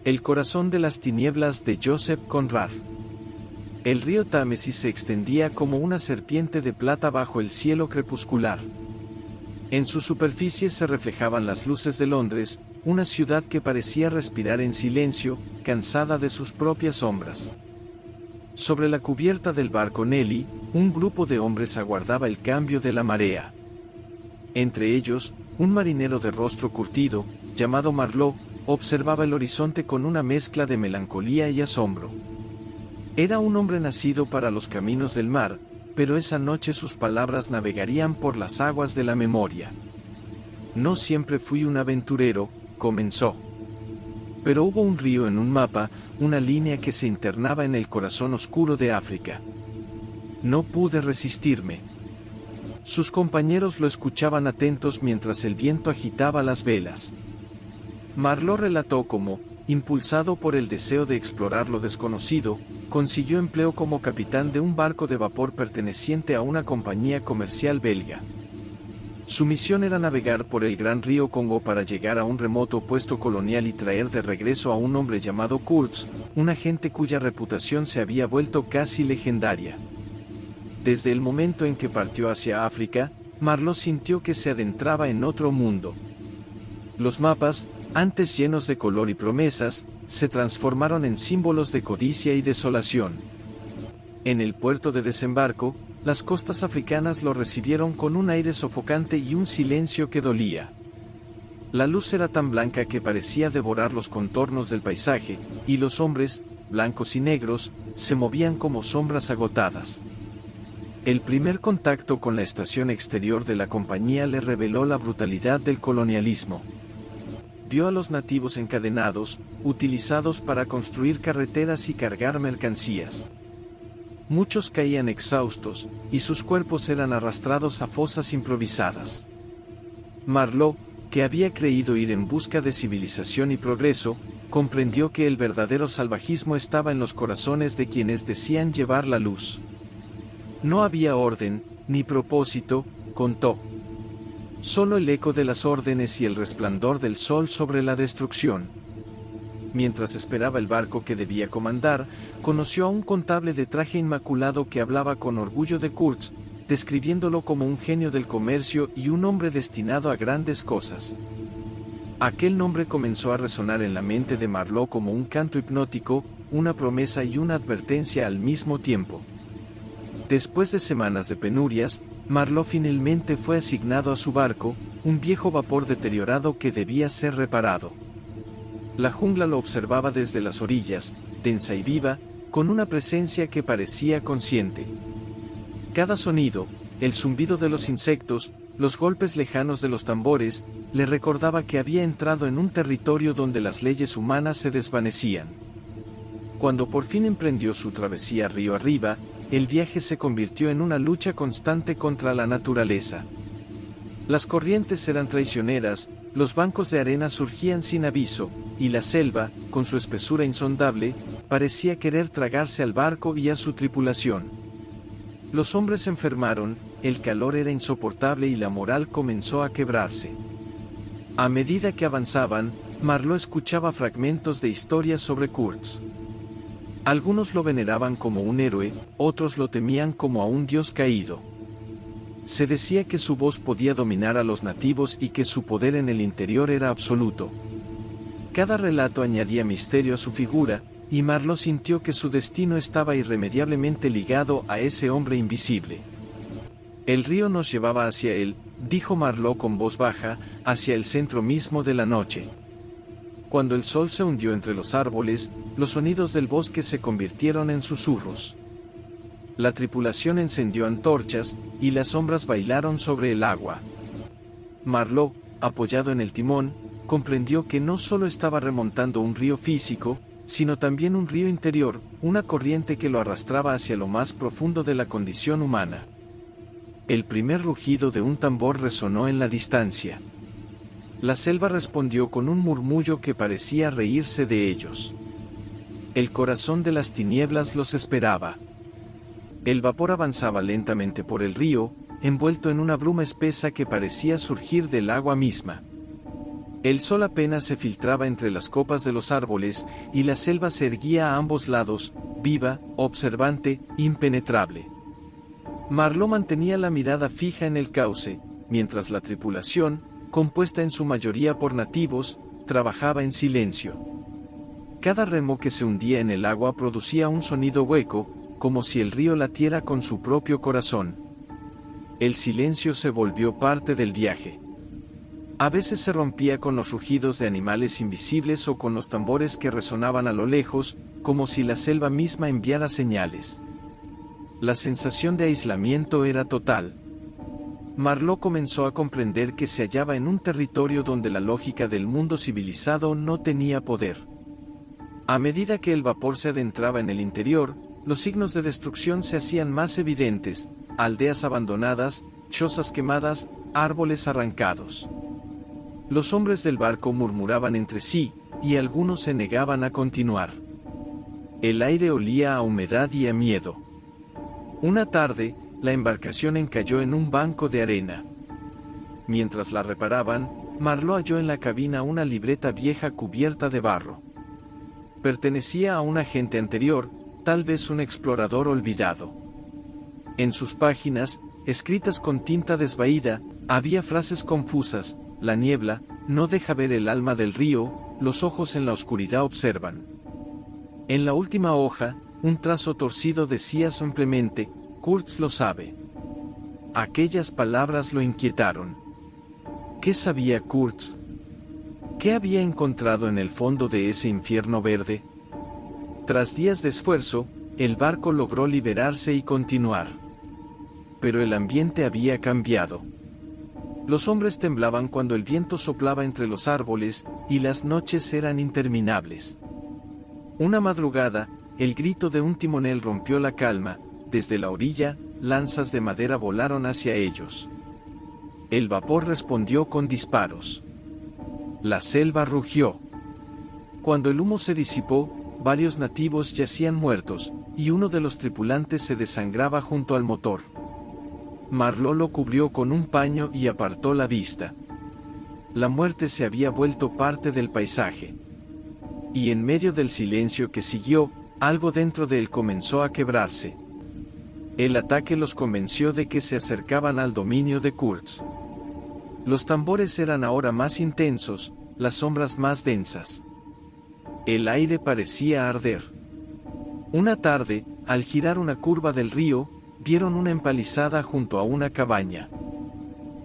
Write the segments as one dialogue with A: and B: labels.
A: El corazón de las tinieblas de Joseph Conrad. El río Támesis se extendía como una serpiente de plata bajo el cielo crepuscular. En su superficie se reflejaban las luces de Londres, una ciudad que parecía respirar en silencio, cansada de sus propias sombras. Sobre la cubierta del barco Nelly, un grupo de hombres aguardaba el cambio de la marea. Entre ellos, un marinero de rostro curtido, llamado Marlowe, observaba el horizonte con una mezcla de melancolía y asombro. Era un hombre nacido para los caminos del mar, pero esa noche sus palabras navegarían por las aguas de la memoria. No siempre fui un aventurero, comenzó. Pero hubo un río en un mapa, una línea que se internaba en el corazón oscuro de África. No pude resistirme. Sus compañeros lo escuchaban atentos mientras el viento agitaba las velas. Marlowe relató cómo, impulsado por el deseo de explorar lo desconocido, consiguió empleo como capitán de un barco de vapor perteneciente a una compañía comercial belga. Su misión era navegar por el gran río Congo para llegar a un remoto puesto colonial y traer de regreso a un hombre llamado Kurtz, un agente cuya reputación se había vuelto casi legendaria. Desde el momento en que partió hacia África, Marlowe sintió que se adentraba en otro mundo. Los mapas, antes llenos de color y promesas, se transformaron en símbolos de codicia y desolación. En el puerto de desembarco, las costas africanas lo recibieron con un aire sofocante y un silencio que dolía. La luz era tan blanca que parecía devorar los contornos del paisaje, y los hombres, blancos y negros, se movían como sombras agotadas. El primer contacto con la estación exterior de la compañía le reveló la brutalidad del colonialismo. Vio a los nativos encadenados, utilizados para construir carreteras y cargar mercancías. Muchos caían exhaustos, y sus cuerpos eran arrastrados a fosas improvisadas. Marlowe, que había creído ir en busca de civilización y progreso, comprendió que el verdadero salvajismo estaba en los corazones de quienes decían llevar la luz. No había orden, ni propósito, contó. Solo el eco de las órdenes y el resplandor del sol sobre la destrucción. Mientras esperaba el barco que debía comandar, conoció a un contable de traje inmaculado que hablaba con orgullo de Kurtz, describiéndolo como un genio del comercio y un hombre destinado a grandes cosas. Aquel nombre comenzó a resonar en la mente de Marlowe como un canto hipnótico, una promesa y una advertencia al mismo tiempo. Después de semanas de penurias, Marlowe finalmente fue asignado a su barco, un viejo vapor deteriorado que debía ser reparado. La jungla lo observaba desde las orillas, densa y viva, con una presencia que parecía consciente. Cada sonido, el zumbido de los insectos, los golpes lejanos de los tambores, le recordaba que había entrado en un territorio donde las leyes humanas se desvanecían. Cuando por fin emprendió su travesía río arriba, el viaje se convirtió en una lucha constante contra la naturaleza. Las corrientes eran traicioneras, los bancos de arena surgían sin aviso, y la selva, con su espesura insondable, parecía querer tragarse al barco y a su tripulación. Los hombres se enfermaron, el calor era insoportable y la moral comenzó a quebrarse. A medida que avanzaban, Marlowe escuchaba fragmentos de historias sobre Kurtz. Algunos lo veneraban como un héroe, otros lo temían como a un dios caído. Se decía que su voz podía dominar a los nativos y que su poder en el interior era absoluto. Cada relato añadía misterio a su figura, y Marlowe sintió que su destino estaba irremediablemente ligado a ese hombre invisible. El río nos llevaba hacia él, dijo Marlowe con voz baja, hacia el centro mismo de la noche. Cuando el sol se hundió entre los árboles, los sonidos del bosque se convirtieron en susurros. La tripulación encendió antorchas, y las sombras bailaron sobre el agua. Marlowe, apoyado en el timón, comprendió que no solo estaba remontando un río físico, sino también un río interior, una corriente que lo arrastraba hacia lo más profundo de la condición humana. El primer rugido de un tambor resonó en la distancia. La selva respondió con un murmullo que parecía reírse de ellos. El corazón de las tinieblas los esperaba. El vapor avanzaba lentamente por el río, envuelto en una bruma espesa que parecía surgir del agua misma. El sol apenas se filtraba entre las copas de los árboles, y la selva se erguía a ambos lados, viva, observante, impenetrable. Marlowe mantenía la mirada fija en el cauce, mientras la tripulación, compuesta en su mayoría por nativos, trabajaba en silencio. Cada remo que se hundía en el agua producía un sonido hueco, como si el río latiera con su propio corazón. El silencio se volvió parte del viaje. A veces se rompía con los rugidos de animales invisibles o con los tambores que resonaban a lo lejos, como si la selva misma enviara señales. La sensación de aislamiento era total. Marlowe comenzó a comprender que se hallaba en un territorio donde la lógica del mundo civilizado no tenía poder. A medida que el vapor se adentraba en el interior, los signos de destrucción se hacían más evidentes: aldeas abandonadas, chozas quemadas, árboles arrancados. Los hombres del barco murmuraban entre sí, y algunos se negaban a continuar. El aire olía a humedad y a miedo. Una tarde, la embarcación encalló en un banco de arena. Mientras la reparaban, Marlowe halló en la cabina una libreta vieja cubierta de barro. Pertenecía a un agente anterior, tal vez un explorador olvidado. En sus páginas, escritas con tinta desvaída, había frases confusas: la niebla no deja ver el alma del río, los ojos en la oscuridad observan. En la última hoja, un trazo torcido decía simplemente: Kurtz lo sabe. Aquellas palabras lo inquietaron. ¿Qué sabía Kurtz? ¿Qué había encontrado en el fondo de ese infierno verde? Tras días de esfuerzo, el barco logró liberarse y continuar. Pero el ambiente había cambiado. Los hombres temblaban cuando el viento soplaba entre los árboles, y las noches eran interminables. Una madrugada, el grito de un timonel rompió la calma. Desde la orilla, lanzas de madera volaron hacia ellos. El vapor respondió con disparos. La selva rugió. Cuando el humo se disipó, varios nativos yacían muertos, y uno de los tripulantes se desangraba junto al motor. Marlowe lo cubrió con un paño y apartó la vista. La muerte se había vuelto parte del paisaje. Y en medio del silencio que siguió, algo dentro de él comenzó a quebrarse. El ataque los convenció de que se acercaban al dominio de Kurtz. Los tambores eran ahora más intensos, las sombras más densas. El aire parecía arder. Una tarde, al girar una curva del río, vieron una empalizada junto a una cabaña.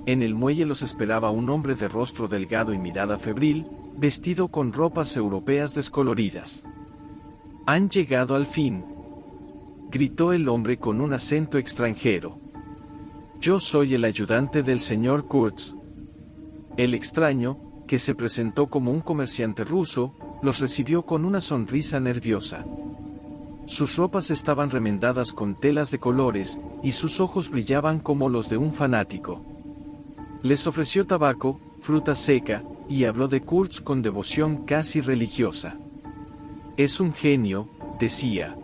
A: En el muelle los esperaba un hombre de rostro delgado y mirada febril, vestido con ropas europeas descoloridas. «Han llegado al fin», gritó el hombre con un acento extranjero. «Yo soy el ayudante del señor Kurtz». El extraño, que se presentó como un comerciante ruso, los recibió con una sonrisa nerviosa. Sus ropas estaban remendadas con telas de colores, y sus ojos brillaban como los de un fanático. Les ofreció tabaco, fruta seca, y habló de Kurtz con devoción casi religiosa. «Es un genio», decía.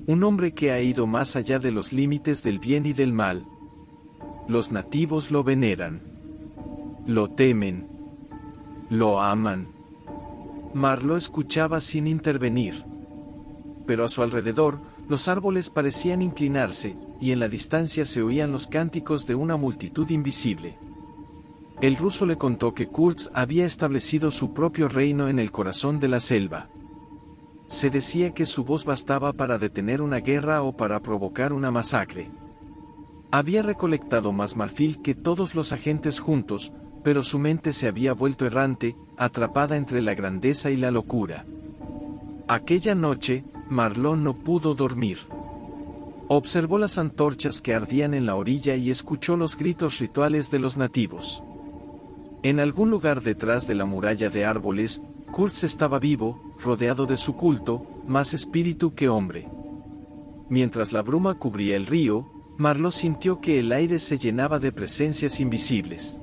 A: «Un hombre que ha ido más allá de los límites del bien y del mal. Los nativos lo veneran. Lo temen. Lo aman». Marlowe escuchaba sin intervenir. Pero a su alrededor, los árboles parecían inclinarse, y en la distancia se oían los cánticos de una multitud invisible. El ruso le contó que Kurtz había establecido su propio reino en el corazón de la selva. Se decía que su voz bastaba para detener una guerra o para provocar una masacre. Había recolectado más marfil que todos los agentes juntos, pero su mente se había vuelto errante, atrapada entre la grandeza y la locura. Aquella noche, Marlowe no pudo dormir. Observó las antorchas que ardían en la orilla y escuchó los gritos rituales de los nativos. En algún lugar detrás de la muralla de árboles, Kurtz estaba vivo, rodeado de su culto, más espíritu que hombre. Mientras la bruma cubría el río, Marlowe sintió que el aire se llenaba de presencias invisibles.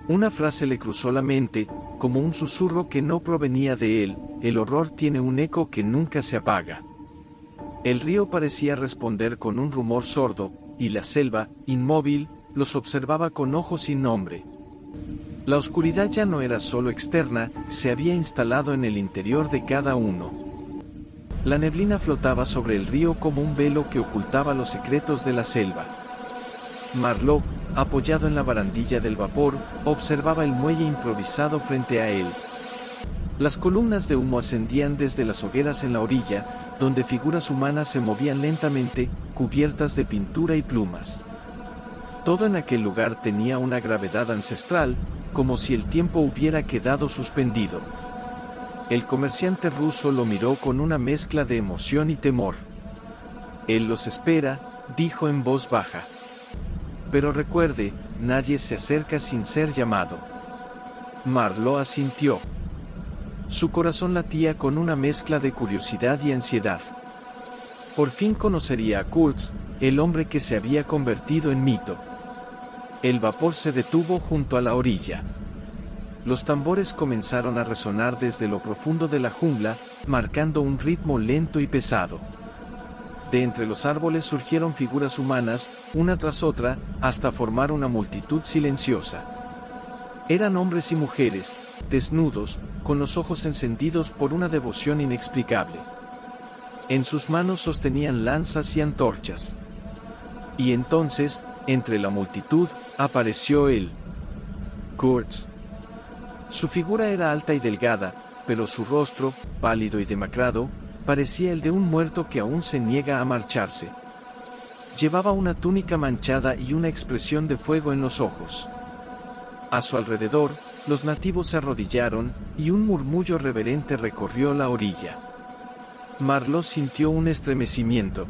A: Una frase le cruzó la mente, como un susurro que no provenía de él: el horror tiene un eco que nunca se apaga. El río parecía responder con un rumor sordo, y la selva, inmóvil, los observaba con ojos sin nombre. La oscuridad ya no era solo externa, se había instalado en el interior de cada uno. La neblina flotaba sobre el río como un velo que ocultaba los secretos de la selva. Marlowe, apoyado en la barandilla del vapor, observaba el muelle improvisado frente a él. Las columnas de humo ascendían desde las hogueras en la orilla, donde figuras humanas se movían lentamente, cubiertas de pintura y plumas. Todo en aquel lugar tenía una gravedad ancestral, como si el tiempo hubiera quedado suspendido. El comerciante ruso lo miró con una mezcla de emoción y temor. «Él los espera», dijo en voz baja. «Pero recuerde, nadie se acerca sin ser llamado». Marlowe asintió. Su corazón latía con una mezcla de curiosidad y ansiedad. Por fin conocería a Kurtz, el hombre que se había convertido en mito. El vapor se detuvo junto a la orilla. Los tambores comenzaron a resonar desde lo profundo de la jungla, marcando un ritmo lento y pesado. De entre los árboles surgieron figuras humanas, una tras otra, hasta formar una multitud silenciosa. Eran hombres y mujeres, desnudos, con los ojos encendidos por una devoción inexplicable. En sus manos sostenían lanzas y antorchas. Y entonces, entre la multitud, apareció él. Kurtz. Su figura era alta y delgada, pero su rostro, pálido y demacrado, parecía el de un muerto que aún se niega a marcharse. Llevaba una túnica manchada y una expresión de fuego en los ojos. A su alrededor, los nativos se arrodillaron, y un murmullo reverente recorrió la orilla. Marlowe sintió un estremecimiento.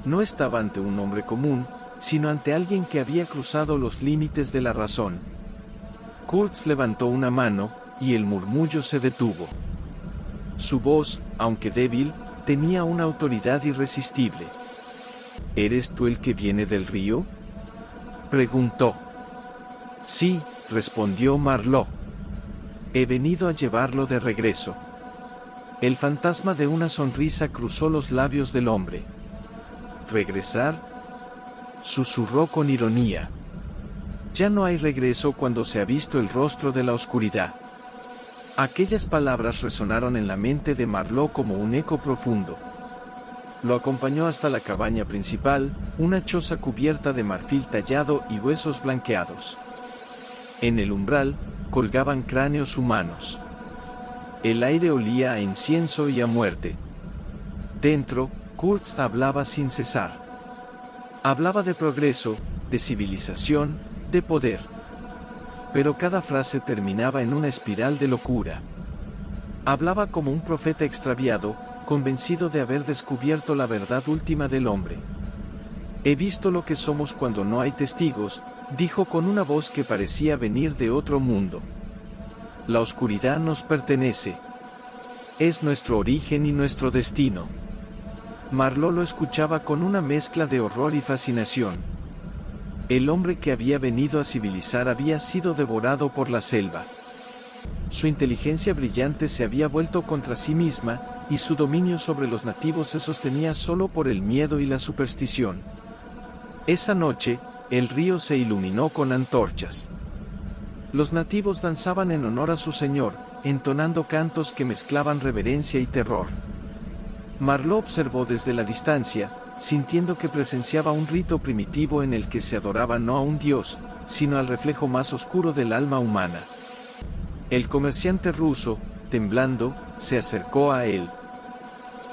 A: No estaba ante un hombre común, sino ante alguien que había cruzado los límites de la razón. Kurtz levantó una mano, y el murmullo se detuvo. Su voz, aunque débil, tenía una autoridad irresistible. «¿Eres tú el que viene del río?», preguntó. «Sí», respondió Marlowe. «He venido a llevarlo de regreso». El fantasma de una sonrisa cruzó los labios del hombre. «¿Regresar?», susurró con ironía. «Ya no hay regreso cuando se ha visto el rostro de la oscuridad». Aquellas palabras resonaron en la mente de Marlowe como un eco profundo. Lo acompañó hasta la cabaña principal, una choza cubierta de marfil tallado y huesos blanqueados. En el umbral, colgaban cráneos humanos. El aire olía a incienso y a muerte. Dentro, Kurtz hablaba sin cesar. Hablaba de progreso, de civilización, de poder. Pero cada frase terminaba en una espiral de locura. Hablaba como un profeta extraviado, convencido de haber descubierto la verdad última del hombre. «He visto lo que somos cuando no hay testigos», dijo con una voz que parecía venir de otro mundo. «La oscuridad nos pertenece. Es nuestro origen y nuestro destino». Marlowe lo escuchaba con una mezcla de horror y fascinación. El hombre que había venido a civilizar había sido devorado por la selva. Su inteligencia brillante se había vuelto contra sí misma, y su dominio sobre los nativos se sostenía solo por el miedo y la superstición. Esa noche, el río se iluminó con antorchas. Los nativos danzaban en honor a su señor, entonando cantos que mezclaban reverencia y terror. Marlowe observó desde la distancia, sintiendo que presenciaba un rito primitivo en el que se adoraba no a un dios, sino al reflejo más oscuro del alma humana. El comerciante ruso, temblando, se acercó a él.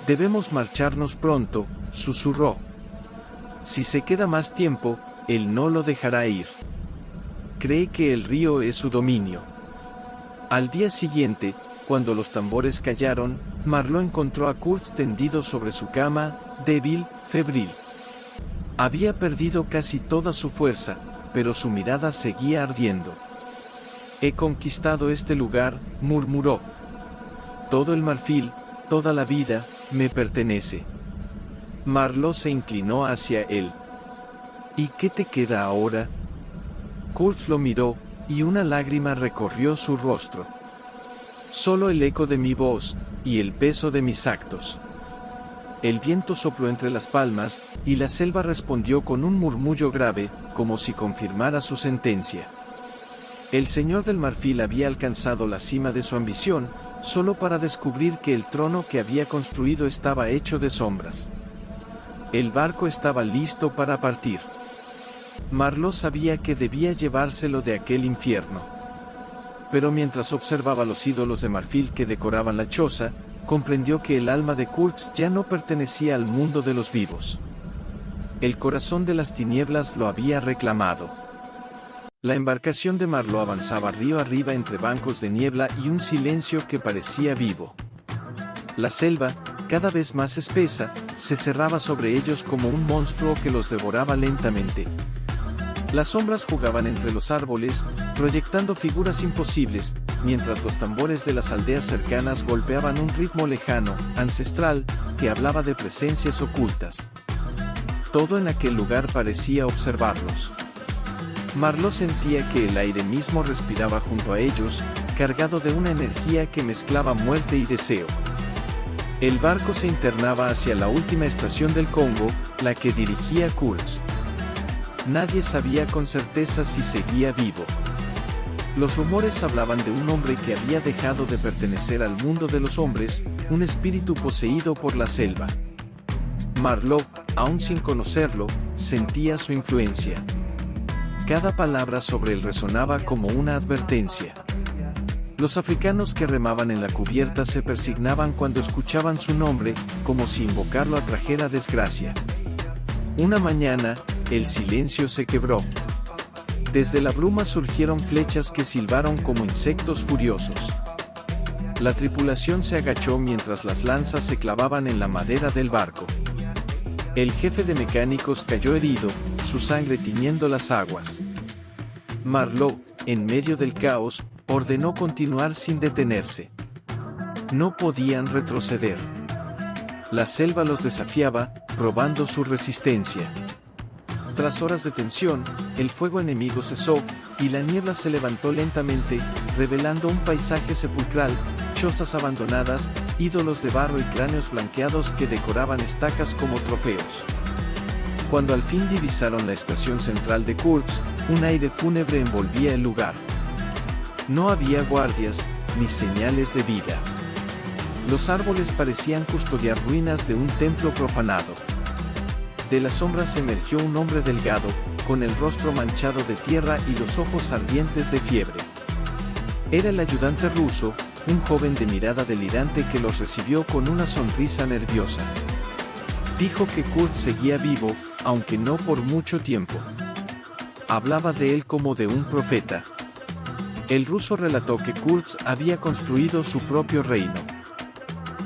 A: «Debemos marcharnos pronto», susurró. «Si se queda más tiempo, él no lo dejará ir. Cree que el río es su dominio». Al día siguiente, cuando los tambores callaron, Marlowe encontró a Kurtz tendido sobre su cama, débil, febril. Había perdido casi toda su fuerza, pero su mirada seguía ardiendo. «He conquistado este lugar», murmuró. «Todo el marfil, toda la vida, me pertenece». Marlowe se inclinó hacia él. «¿Y qué te queda ahora?». Kurtz lo miró, y una lágrima recorrió su rostro. «Solo el eco de mi voz, y el peso de mis actos». El viento sopló entre las palmas, y la selva respondió con un murmullo grave, como si confirmara su sentencia. El señor del marfil había alcanzado la cima de su ambición, solo para descubrir que el trono que había construido estaba hecho de sombras. El barco estaba listo para partir. Marlowe sabía que debía llevárselo de aquel infierno. Pero mientras observaba los ídolos de marfil que decoraban la choza, comprendió que el alma de Kurtz ya no pertenecía al mundo de los vivos. El corazón de las tinieblas lo había reclamado. La embarcación de Marlowe avanzaba río arriba entre bancos de niebla y un silencio que parecía vivo. La selva, cada vez más espesa, se cerraba sobre ellos como un monstruo que los devoraba lentamente. Las sombras jugaban entre los árboles, proyectando figuras imposibles, mientras los tambores de las aldeas cercanas golpeaban un ritmo lejano, ancestral, que hablaba de presencias ocultas. Todo en aquel lugar parecía observarlos. Marlowe sentía que el aire mismo respiraba junto a ellos, cargado de una energía que mezclaba muerte y deseo. El barco se internaba hacia la última estación del Congo, la que dirigía Kurtz. Nadie sabía con certeza si seguía vivo. Los rumores hablaban de un hombre que había dejado de pertenecer al mundo de los hombres, un espíritu poseído por la selva. Marlowe, aún sin conocerlo, sentía su influencia. Cada palabra sobre él resonaba como una advertencia. Los africanos que remaban en la cubierta se persignaban cuando escuchaban su nombre, como si invocarlo atrajera desgracia. Una mañana, el silencio se quebró. Desde la bruma surgieron flechas que silbaron como insectos furiosos. La tripulación se agachó mientras las lanzas se clavaban en la madera del barco. El jefe de mecánicos cayó herido, su sangre tiñendo las aguas. Marlowe, en medio del caos, ordenó continuar sin detenerse. No podían retroceder. La selva los desafiaba, probando su resistencia. Tras horas de tensión, el fuego enemigo cesó, y la niebla se levantó lentamente, revelando un paisaje sepulcral, chozas abandonadas, ídolos de barro y cráneos blanqueados que decoraban estacas como trofeos. Cuando al fin divisaron la estación central de Kurtz, un aire fúnebre envolvía el lugar. No había guardias, ni señales de vida. Los árboles parecían custodiar ruinas de un templo profanado. De las sombras emergió un hombre delgado, con el rostro manchado de tierra y los ojos ardientes de fiebre. Era el ayudante ruso, un joven de mirada delirante que los recibió con una sonrisa nerviosa. Dijo que Kurtz seguía vivo, aunque no por mucho tiempo. Hablaba de él como de un profeta. El ruso relató que Kurtz había construido su propio reino.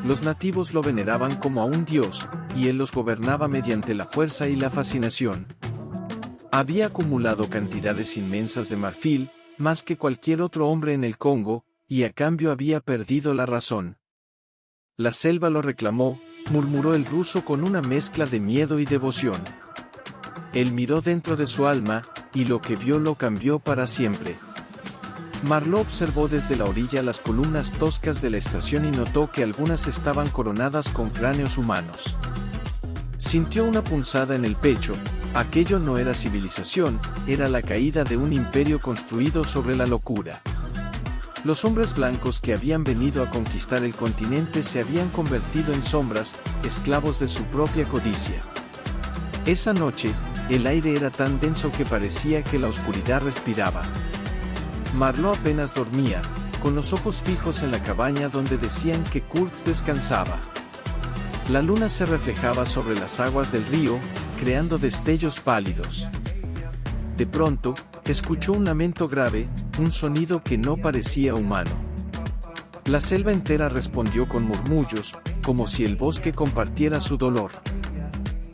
A: Los nativos lo veneraban como a un dios, y él los gobernaba mediante la fuerza y la fascinación. Había acumulado cantidades inmensas de marfil, más que cualquier otro hombre en el Congo, y a cambio había perdido la razón. La selva lo reclamó, murmuró el ruso con una mezcla de miedo y devoción. Él miró dentro de su alma, y lo que vio lo cambió para siempre. Marlowe observó desde la orilla las columnas toscas de la estación y notó que algunas estaban coronadas con cráneos humanos. Sintió una punzada en el pecho. Aquello no era civilización, era la caída de un imperio construido sobre la locura. Los hombres blancos que habían venido a conquistar el continente se habían convertido en sombras, esclavos de su propia codicia. Esa noche, el aire era tan denso que parecía que la oscuridad respiraba. Marlowe apenas dormía, con los ojos fijos en la cabaña donde decían que Kurtz descansaba. La luna se reflejaba sobre las aguas del río, creando destellos pálidos. De pronto, escuchó un lamento grave, un sonido que no parecía humano. La selva entera respondió con murmullos, como si el bosque compartiera su dolor.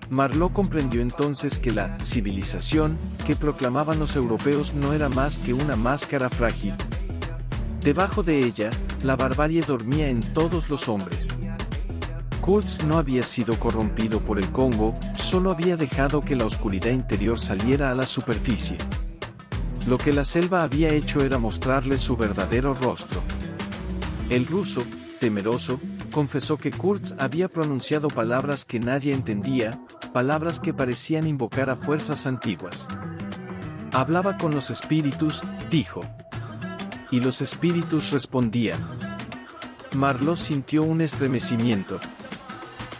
A: Marlowe comprendió entonces que la civilización que proclamaban los europeos no era más que una máscara frágil. Debajo de ella, la barbarie dormía en todos los hombres. Kurtz no había sido corrompido por el Congo, solo había dejado que la oscuridad interior saliera a la superficie. Lo que la selva había hecho era mostrarle su verdadero rostro. El ruso, temeroso, confesó que Kurtz había pronunciado palabras que nadie entendía, palabras que parecían invocar a fuerzas antiguas. Hablaba con los espíritus, dijo. y los espíritus respondían. Marlowe sintió un estremecimiento.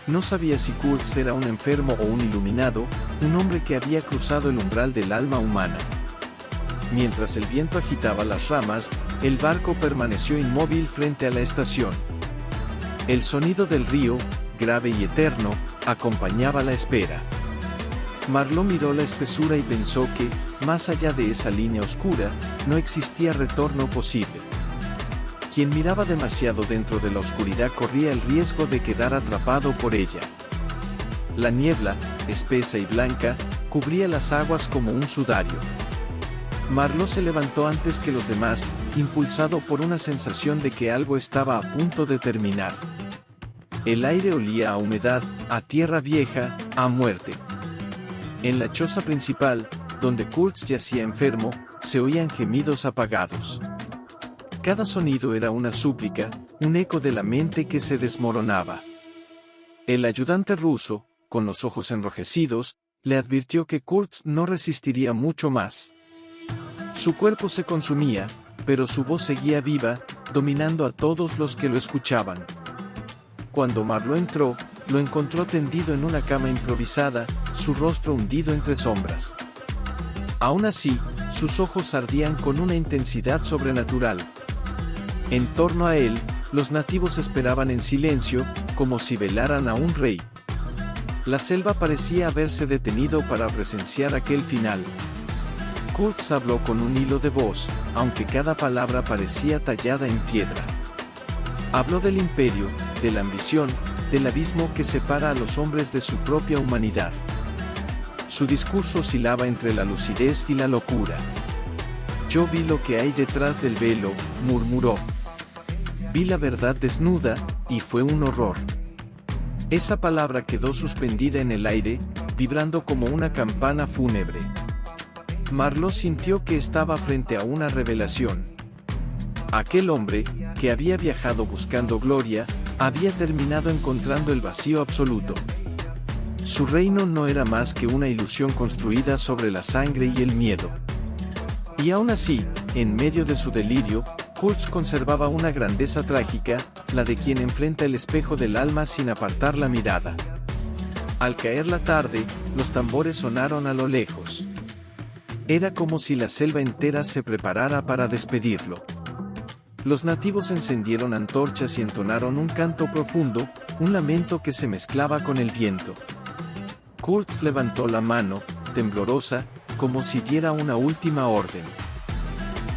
A: No sabía si Kurtz era un enfermo o un iluminado, un hombre que había cruzado el umbral del alma humana. Mientras el viento agitaba las ramas, el barco permaneció inmóvil frente a la estación. El sonido del río, grave y eterno, acompañaba la espera. Marlowe miró la espesura y pensó que, más allá de esa línea oscura, no existía retorno posible. Quien miraba demasiado dentro de la oscuridad corría el riesgo de quedar atrapado por ella. La niebla, espesa y blanca, cubría las aguas como un sudario. Marlowe se levantó antes que los demás, impulsado por una sensación de que algo estaba a punto de terminar. El aire olía a humedad, a tierra vieja, a muerte. En la choza principal, donde Kurtz yacía enfermo, se oían gemidos apagados. Cada sonido era una súplica, un eco de la mente que se desmoronaba. El ayudante ruso, con los ojos enrojecidos, le advirtió que Kurtz no resistiría mucho más. Su cuerpo se consumía, pero su voz seguía viva, dominando a todos los que lo escuchaban. Cuando Marlowe entró, lo encontró tendido en una cama improvisada, su rostro hundido entre sombras. Aún así, sus ojos ardían con una intensidad sobrenatural. En torno a él, los nativos esperaban en silencio, como si velaran a un rey. La selva parecía haberse detenido para presenciar aquel final. Kurtz habló con un hilo de voz, aunque cada palabra parecía tallada en piedra. Habló del imperio, de la ambición, del abismo que separa a los hombres de su propia humanidad. Su discurso oscilaba entre la lucidez y la locura. «Yo vi lo que hay detrás del velo», murmuró. «Vi la verdad desnuda, y fue un horror». Esa palabra quedó suspendida en el aire, vibrando como una campana fúnebre. Marlowe sintió que estaba frente a una revelación. Aquel hombre, que había viajado buscando gloria, había terminado encontrando el vacío absoluto. Su reino no era más que una ilusión construida sobre la sangre y el miedo. Y aún así, en medio de su delirio, Kurtz conservaba una grandeza trágica, la de quien enfrenta el espejo del alma sin apartar la mirada. Al caer la tarde, los tambores sonaron a lo lejos. Era como si la selva entera se preparara para despedirlo. Los nativos encendieron antorchas y entonaron un canto profundo, un lamento que se mezclaba con el viento. Kurtz levantó la mano, temblorosa, como si diera una última orden.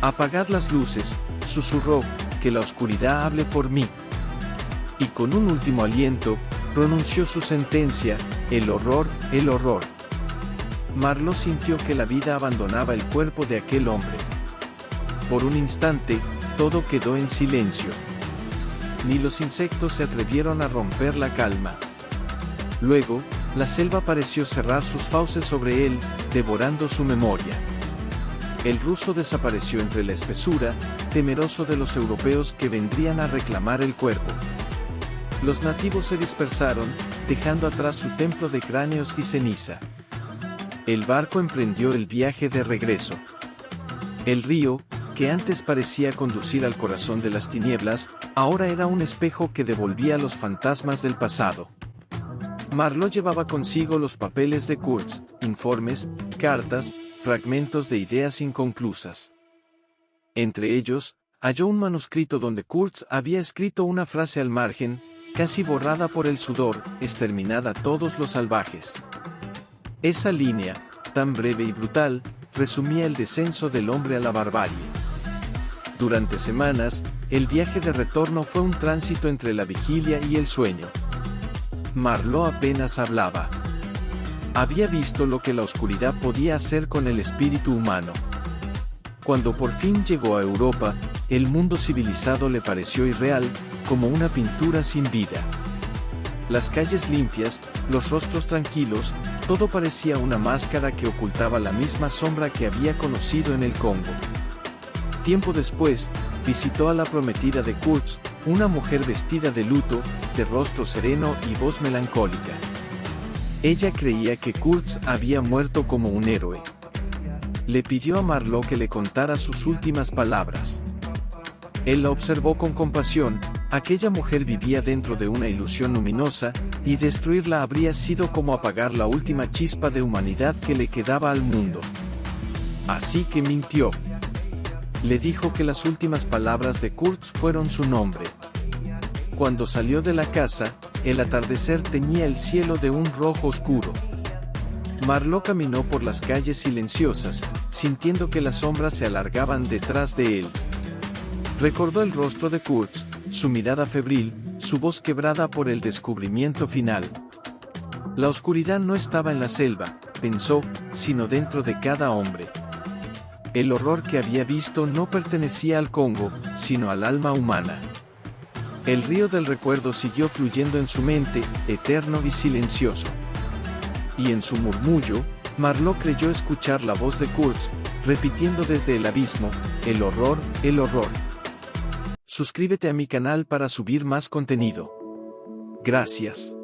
A: «Apagad las luces», susurró, «que la oscuridad hable por mí». Y con un último aliento, pronunció su sentencia: «El horror, el horror». Marlowe sintió que la vida abandonaba el cuerpo de aquel hombre. Por un instante, todo quedó en silencio. Ni los insectos se atrevieron a romper la calma. Luego, la selva pareció cerrar sus fauces sobre él, devorando su memoria. El ruso desapareció entre la espesura, temeroso de los europeos que vendrían a reclamar el cuerpo. Los nativos se dispersaron, dejando atrás su templo de cráneos y ceniza. El barco emprendió el viaje de regreso. El río, que antes parecía conducir al corazón de las tinieblas, ahora era un espejo que devolvía los fantasmas del pasado. Marlowe llevaba consigo los papeles de Kurtz, informes, cartas, fragmentos de ideas inconclusas. Entre ellos, halló un manuscrito donde Kurtz había escrito una frase al margen, casi borrada por el sudor: «Exterminad a todos los salvajes». Esa línea, tan breve y brutal, resumía el descenso del hombre a la barbarie. Durante semanas, el viaje de retorno fue un tránsito entre la vigilia y el sueño. Marlowe apenas hablaba. Había visto lo que la oscuridad podía hacer con el espíritu humano. Cuando por fin llegó a Europa, el mundo civilizado le pareció irreal, como una pintura sin vida. Las calles limpias, los rostros tranquilos, todo parecía una máscara que ocultaba la misma sombra que había conocido en el Congo. Tiempo después, visitó a la prometida de Kurtz, una mujer vestida de luto, de rostro sereno y voz melancólica. Ella creía que Kurtz había muerto como un héroe. Le pidió a Marlowe que le contara sus últimas palabras. Él la observó con compasión. Aquella mujer vivía dentro de una ilusión luminosa, y destruirla habría sido como apagar la última chispa de humanidad que le quedaba al mundo. Así que mintió. Le dijo que las últimas palabras de Kurtz fueron su nombre. Cuando salió de la casa, el atardecer teñía el cielo de un rojo oscuro. Marlowe caminó por las calles silenciosas, sintiendo que las sombras se alargaban detrás de él. Recordó el rostro de Kurtz, su mirada febril, su voz quebrada por el descubrimiento final. La oscuridad no estaba en la selva, pensó, sino dentro de cada hombre. El horror que había visto no pertenecía al Congo, sino al alma humana. El río del recuerdo siguió fluyendo en su mente, eterno y silencioso. Y en su murmullo, Marlowe creyó escuchar la voz de Kurtz, repitiendo desde el abismo, el horror, el horror. Suscríbete a mi canal para subir más contenido. Gracias.